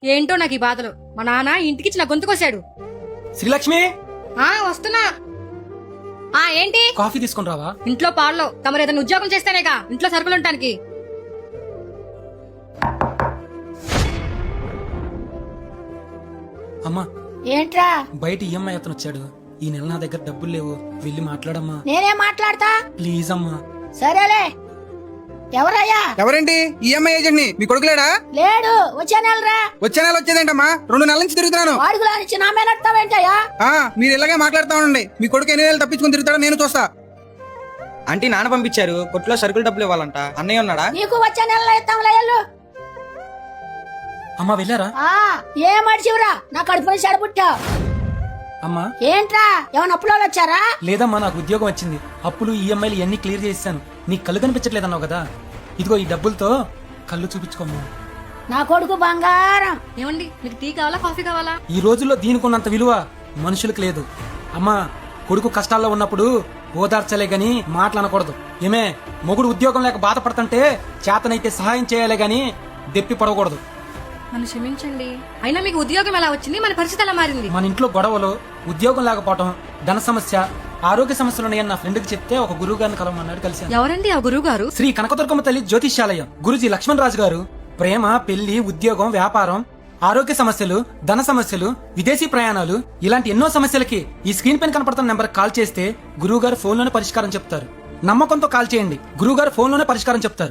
ఏంటో నాకు ఈ బాధలు. మా నాన్న ఇంటికి నా గొంతుకొశాడు. శ్రీలక్ష్మి వస్తున్నా. ఏంటి? కాఫీ తీసుకుని రావా? ఇంట్లో పాడలో తమరు ఏదైనా ఉద్యోగం చేస్తేనేగా ఇంట్లో సరుకులుంటానికి. అమ్మా ఏంట్రా? బయట ఈఎంఐ అతను వచ్చాడు. ఈ నెల నా దగ్గర డబ్బులు లేవు, వెళ్ళి మాట్లాడమ్మా. నేనే మాట్లాడతా. ప్లీజ్ అమ్మా. సరేలే. ఎవరయ్యా? ఎవరేంటి? ఈఎంఐ ఏజెంట్ ని. మీ కొడుకులేడా? లేడు, వచ్చే నెలరా. వచ్చే నెల వచ్చేదేంటమ్మా? 2 నెలల నుంచి తిరుగుతున్నాను. వాడుకులా నుంచి నా మీద నడతావేంటయ్యా? మీరు ఇలాగే మాట్లాడుతా ఉండండి. మీ కొడుకు ఎన్ని వేలు తప్పించుకుని తిరుగుతాడో నేను చూస్తా. ఆంటీ నాన్న పంపించారు, కొట్లో సరుకులు డబ్బులు ఇవ్వాలంట. అన్నయ్య ఉన్నాడా? నీకు వచ్చే నెలలో ఇస్తాంలే. అమ్మా వెళ్ళారా? ఏ మడిచివరా, నా కడుపు నుంచి అడబుట్టా. అమ్మా ఏంట్రా, ఏమైనా అప్పులో వచ్చారా? లేదమ్మా, నాకు ఉద్యోగం వచ్చింది. అప్పులు ఈఎంఐలు ఇవన్నీ క్లియర్ చేస్తాను. నీకు కళ్ళు కనిపించట్లేదన్నావు కదా, ఇదిగో ఈ డబ్బులతో కళ్ళు చూపించుకోమ్మా. నా కొడుకు బంగారం. ఏమండి, మీకు టీ కావాలా కాఫీ కావాలా? ఈ రోజుల్లో దీనికి ఉన్నంత విలువ మనుషులకు లేదు. అమ్మా, కొడుకు కష్టాల్లో ఉన్నప్పుడు ఓదార్చలే గాని మాటలు అనకూడదు. ఏమే, మొగుడు ఉద్యోగం లేక బాధపడుతుంటే చేతనైతే సహాయం చేయాలే గాని దెప్పి పడకూడదు. నన్ను క్షమించండి. అయినా మీకు ఉద్యోగం ఎలా వచ్చింది? మన పరిస్థితి ఎలా మారింది? మన ఇంట్లో గొడవలు, ఉద్యోగం లేకపోవటం, ధన సమస్య, ఆరోగ్య సమస్యలు ఉన్నాయని నా ఫ్రెండ్కి చెప్తే ఒక గురువు గారిని కలవమన్నాడు. కలిసి ఎవరండి ఆ గురువు గారు? శ్రీ కనకదుర్గమ్మ తల్లి జ్యోతిష్యాలయం గురుజీ లక్ష్మణ్ రాజు గారు. ప్రేమ, పెళ్లి, ఉద్యోగం, వ్యాపారం, ఆరోగ్య సమస్యలు, ధన సమస్యలు, విదేశీ ప్రయాణాలు, ఇలాంటి ఎన్నో సమస్యలకి ఈ స్క్రీన్ పైన కనపడుతున్న నెంబర్ కాల్ చేస్తే గురువు గారు ఫోన్ లోనే పరిష్కారం చెప్తారు. నమ్మకంతో కాల్ చేయండి, గురువు గారు ఫోన్ లోనే పరిష్కారం చెప్తారు.